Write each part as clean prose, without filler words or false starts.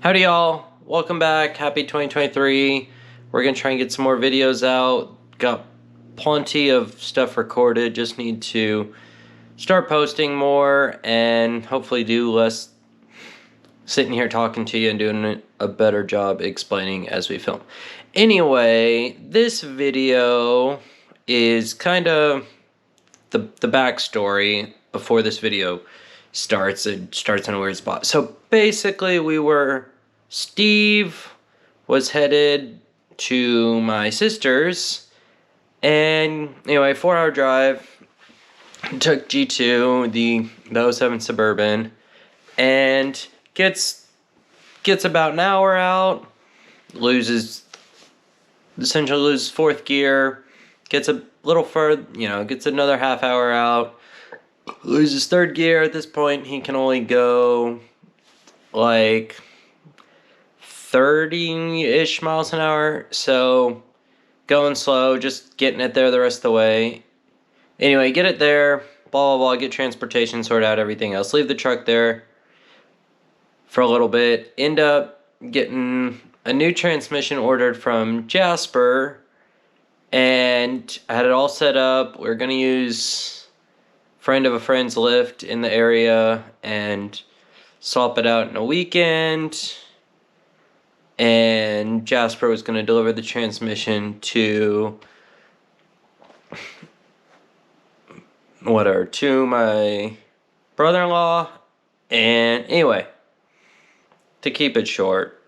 Howdy y'all, welcome back, happy 2023. We're gonna try and get some more videos out. Got plenty of stuff recorded, just need to start posting more and hopefully do less sitting here talking to you and doing a better job explaining as we film. Anyway, this video is kind of the backstory before this video starts. It starts in a weird spot. So basically Steve was headed to my sister's, and anyway, 4-hour drive, took G2, the 07 Suburban, and gets about an hour out, essentially loses fourth gear, gets a little further, gets another half hour out, loses third gear. At this point, he can only go like 30-ish miles an hour, so going slow, just getting it there the rest of the way. Anyway, get it there, blah, blah, blah, get transportation, sort out everything else, leave the truck there for a little bit, end up getting a new transmission ordered from Jasper, and I had it all set up. We were going to use friend of a friend's lift in the area and swap it out in a weekend, and Jasper was going to deliver the transmission to my brother-in-law. And anyway, to keep it short,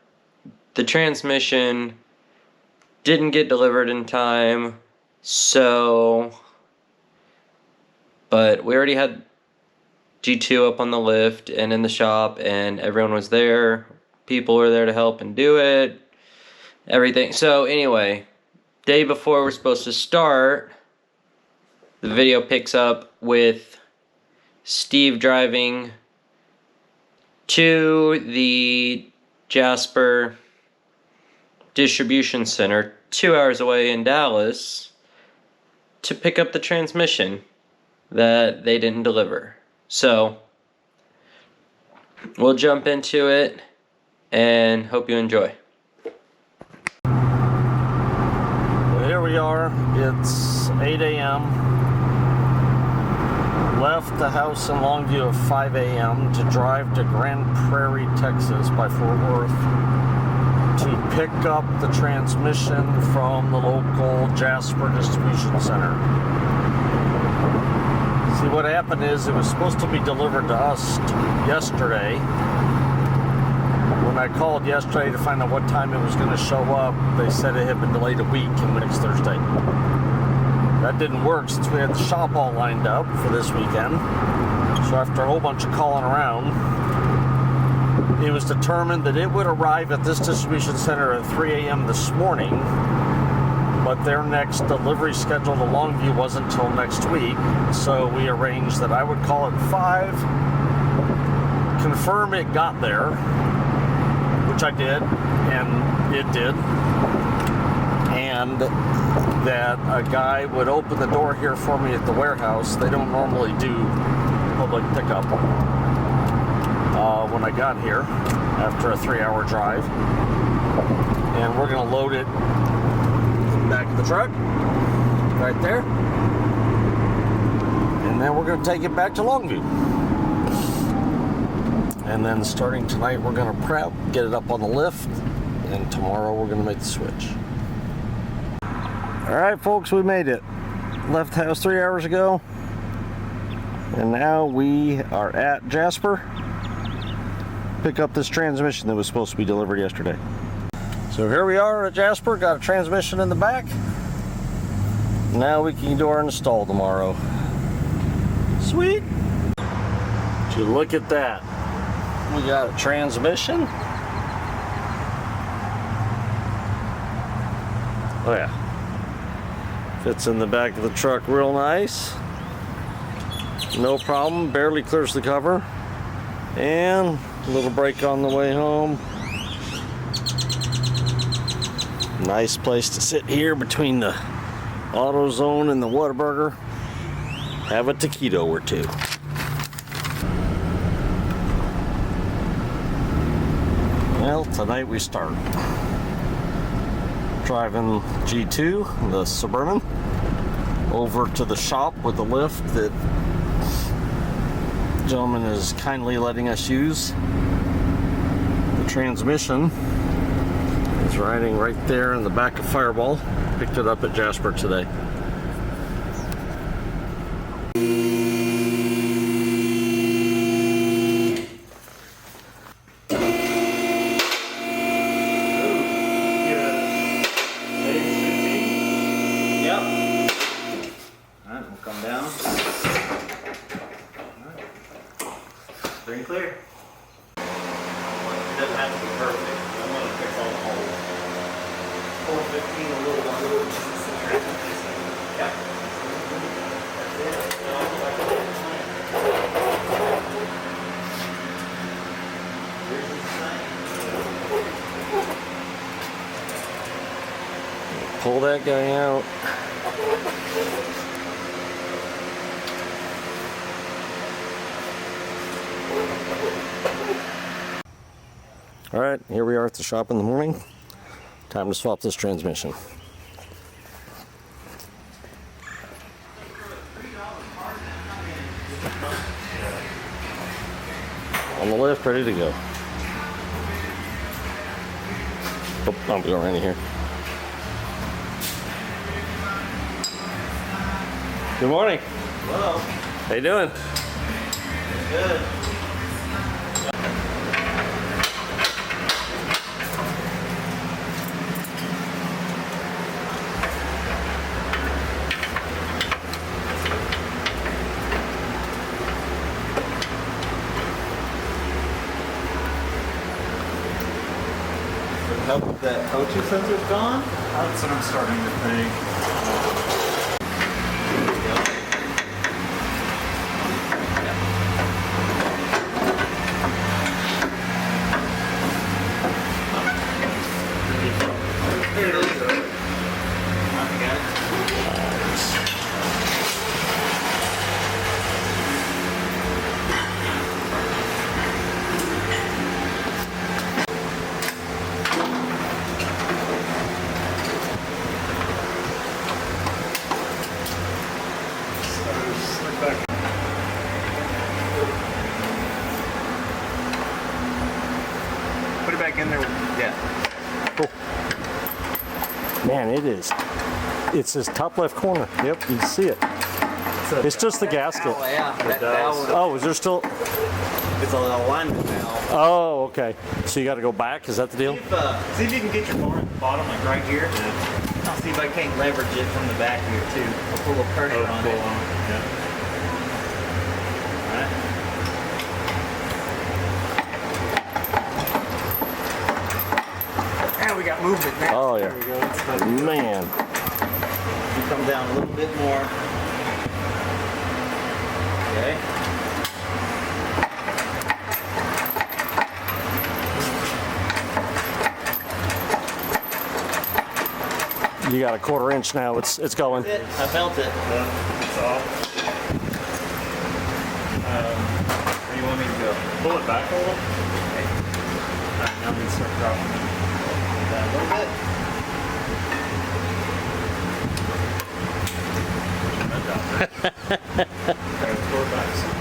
the transmission didn't get delivered in time, but we already had G2 up on the lift and in the shop, and everyone was there. People were there to help and do it, everything. So anyway, day before we're supposed to start, the video picks up with Steve driving to the Jasper distribution center 2 hours away in Dallas to pick up the transmission that they didn't deliver. So we'll jump into it and hope you enjoy. Well, here we are. It's 8 a.m. Left the house in Longview at 5 a.m. to drive to Grand Prairie, Texas by Fort Worth to pick up the transmission from the local Jasper distribution center. See, what happened is it was supposed to be delivered to us yesterday. When I called yesterday to find out what time it was going to show up, they said it had been delayed a week and next Thursday. That didn't work since we had the shop all lined up for this weekend. So after a whole bunch of calling around, it was determined that it would arrive at this distribution center at 3 a.m. this morning, but their next delivery schedule to Longview wasn't until next week. So we arranged that I would call at 5, confirm it got there, which I did, and it did, and that a guy would open the door here for me at the warehouse. They don't normally do public pickup when I got here after a 3-hour drive, and we're going to load it in the back of the truck right there, and then we're going to take it back to Longview. And then starting tonight, we're going to prep, get it up on the lift, and tomorrow we're going to make the switch. All right, folks, we made it. Left the house 3 hours ago, and now we are at Jasper. Pick up this transmission that was supposed to be delivered yesterday. So here we are at Jasper, got a transmission in the back. Now we can do our install tomorrow. Sweet. Would you look at that? We got a transmission. Oh yeah. Fits in the back of the truck real nice. No problem, barely clears the cover. And a little brake on the way home. Nice place to sit here between the AutoZone and the Whataburger. Have a taquito or two. Well, tonight we start driving G2, the Suburban, over to the shop with the lift that the gentleman is kindly letting us use. The transmission is riding right there in the back of Fireball. Picked it up at Jasper today. Green clear. It doesn't have to be perfect. I'm going to fix all the holes. 415 a little longer. Yep. Pull that guy out. All right, here we are at the shop in the morning. Time to swap this transmission. On the lift, ready to go. Oh, I'm going right in here. Good morning. Hello. How you doing? Good. Help that coaching sensor's gone? That's what I'm starting to think. There it is. I got it. Put it back in there. Yeah. Cool. Man, it is. It's this top left corner. Yep, you can see it. It's just the gasket. Oh, yeah. That valve. Oh, is there still? It's a little alignment valve. Oh, okay. So you got to go back. Is that the deal? See if you can get your bar at the bottom, like right here. I'll see if I can't leverage it from the back here too. I'll pull a pressure on it. Yeah. Alright. And we got movement now. Oh yeah. There we go. It's not Man. You come down a little bit more. Okay. You got a 1/4 inch now. It's going. That's it. I felt it. It's off. Where do you want me to go? Pull it back a little. Okay. Alright, now we can start dropping it. Down a little bit. Alright, pull it back some.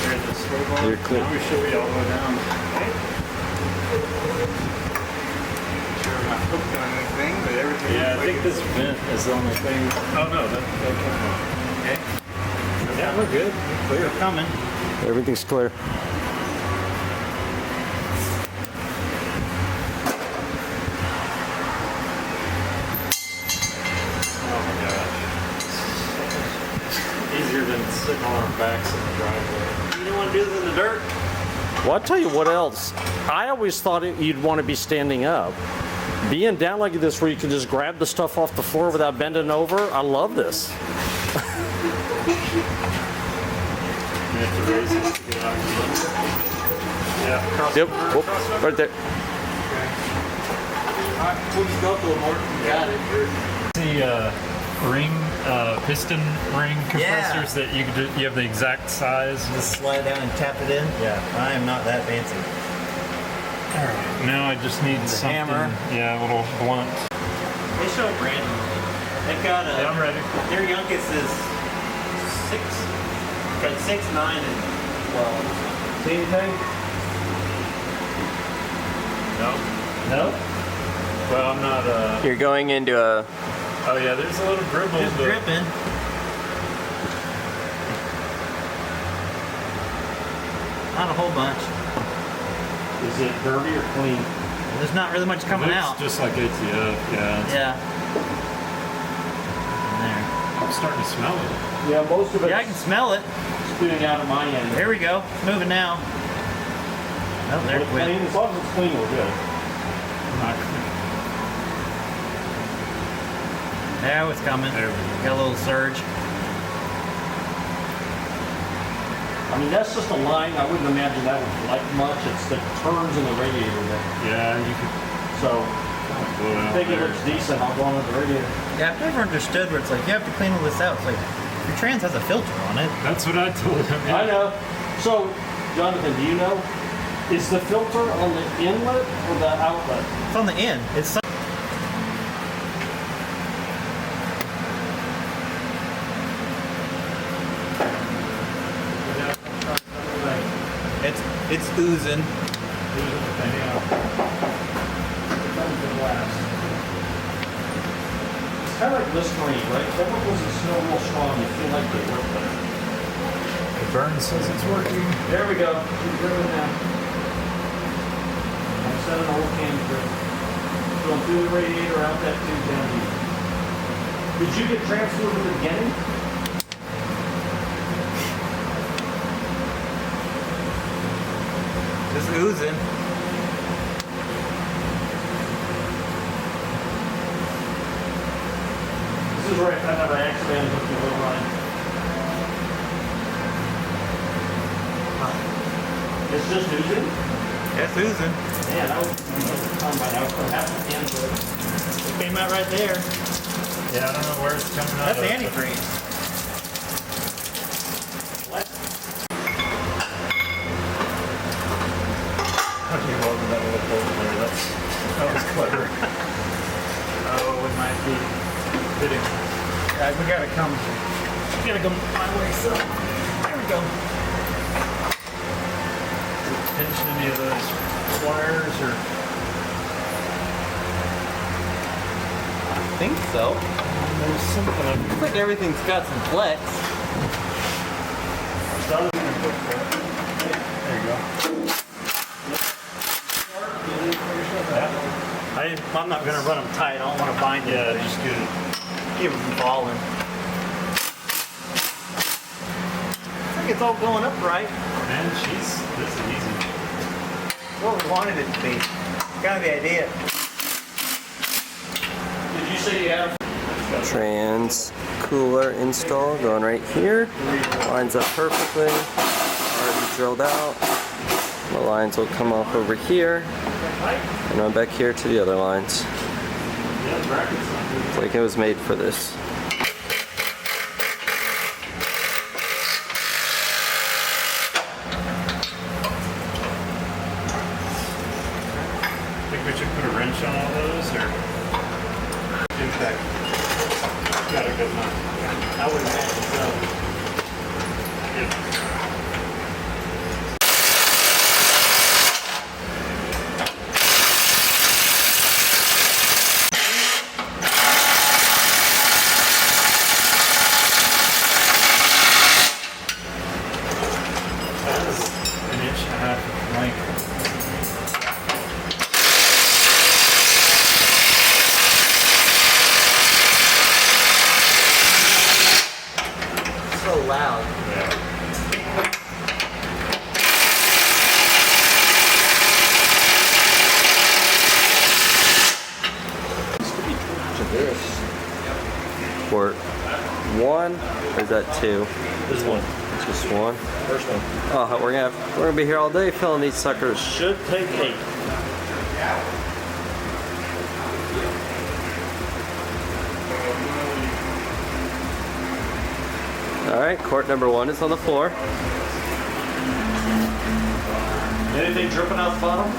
There's the sway bar. You're clear. Now we should be all the way down. Okay. Sure I'm not hooked on anything, but everything. Yeah, I think this vent is the only thing. Oh no, that came off. Okay. Yeah, we're good. Clear coming. Everything's clear. Oh my gosh. Easier than sitting on our backs in the driveway. You don't want to do this in the dirt? Well, I'll tell you what else. I always thought you'd want to be standing up. Being down like this where you can just grab the stuff off the floor without bending over, I love this. You have to raise it to get out of your bumper. Yeah, cross Yep, over, whoop, cross over. right there. Alright, we'll just go up a little more. You got it. The ring, piston ring compressors that you could do, you have the exact size. Just slide down and tap it in? Yeah. I am not that fancy. Now I just need something. hammer. Yeah, a little blunt. They show Brandon. They've got a. Yeah, I'm ready. Their youngest is 6, like 6, 9, and 12. See anything? No. No? Well, I'm not. You're going into a. Oh yeah, there's a little dribble. Just but dripping. Not a whole bunch. Is it dirty or clean? There's not really much coming looks out. just like ATF. Yeah. Yeah. I'm starting to smell it. Yeah, most of There. it's Yeah, I can smell it. spitting out of my end. There we go. It's moving now. Oh, there it Clean. went. As long as it's clean, we're good. There it's coming. There we go. Got a little surge. I mean, that's just a line. I wouldn't imagine that would like much. It's the turns in the radiator that. Yeah, you could So, blow it I out think it there. looks decent. I'll go on with the radiator. Yeah, I've never understood where it's like you have to clean all this out. It's like your trans has a filter on it. That's what I told him. I know. So, Jonathan, do you know? Is the filter on the inlet or the outlet? It's on the end. It's it's oozing. It's kind of like Listerine, right? Chemicals that smell real strong, you feel like they work better. Burn says it's working. There we go. Keep dripping now. I'm setting the whole can drip. Going through the radiator, out that tube down here. Did you get transferred at the beginning? Just oozing. This is where I found out I accidentally hooked the little line. It's just oozing? It's oozing. Man, that was by now. For half the can to it. It came out right there. Yeah, I don't know where it's coming out That's of. antifreeze. What? Okay, well, that little hole there. That was clever. Oh, it might be fitting. Yeah, we gotta come. We gotta go my way, so there we go. Pinch any of those wires or I think so. there's something. Looks like everything's got some flex. There you go. I'm not gonna run them tight. I don't want to bind Yeah, anything. just get it. Keep them from falling. Looks like it's all going up right. Man, this is easy. What we wanted it to be. Kind of the idea. Did you say you have? Trans cooler install going right here. Lines up perfectly. Already drilled out. The lines will come off over here and run back here to the other lines. It's like it was made for this. Think we should put a wrench on all those or impact? Got a good one. I would imagine so. That is an inch and a half of length. So loud. Yeah. Port 1 or is that 2? This one. Just 1. First one. Oh, we're gonna be here all day filling these suckers. Should take 8. All right, quart number 1 is on the floor. Anything dripping out the bottom?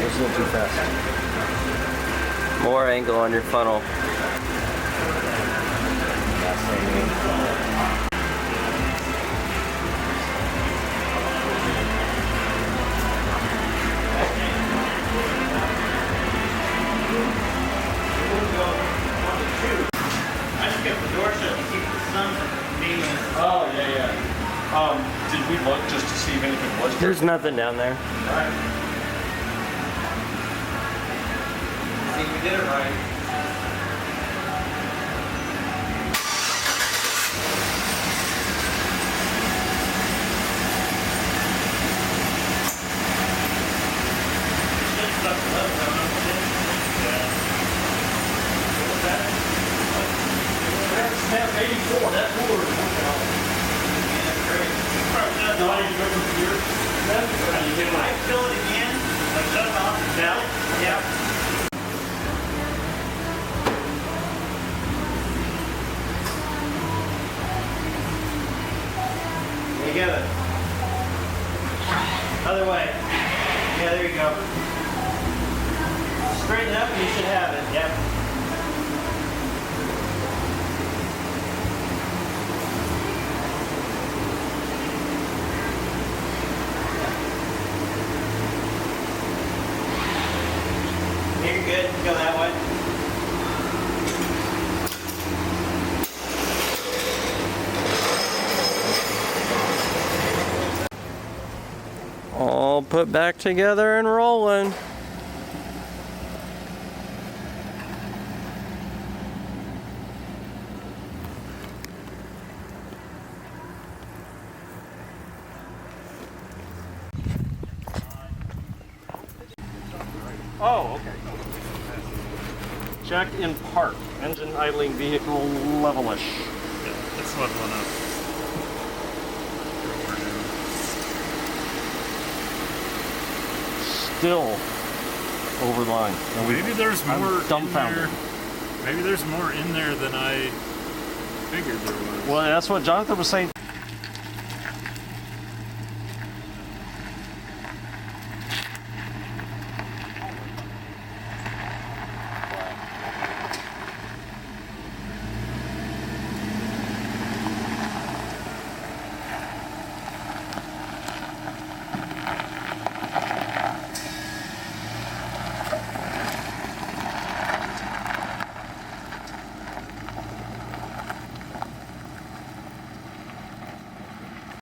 was a little too fast. More angle on your funnel. I just kept the door shut to keep the sun from being in. Oh, yeah. Did we look just to see if anything was there? There's nothing down there. See, we did it right. Snap 84, that's what we're working on. No, I need to go from here. I fill it again, like shut it off, now, yeah. There you go. Other way. Yeah, there you go. Straighten it up and you should have it, yep. You're good, go that way. All put back together and rolling. Oh, okay. Check in park. Engine idling vehicle levelish. Yeah, it's leveling up. Still over the line. And Maybe there's I'm more in dumbfounded. there. Maybe there's more in there than I figured there was. Well, that's what Jonathan was saying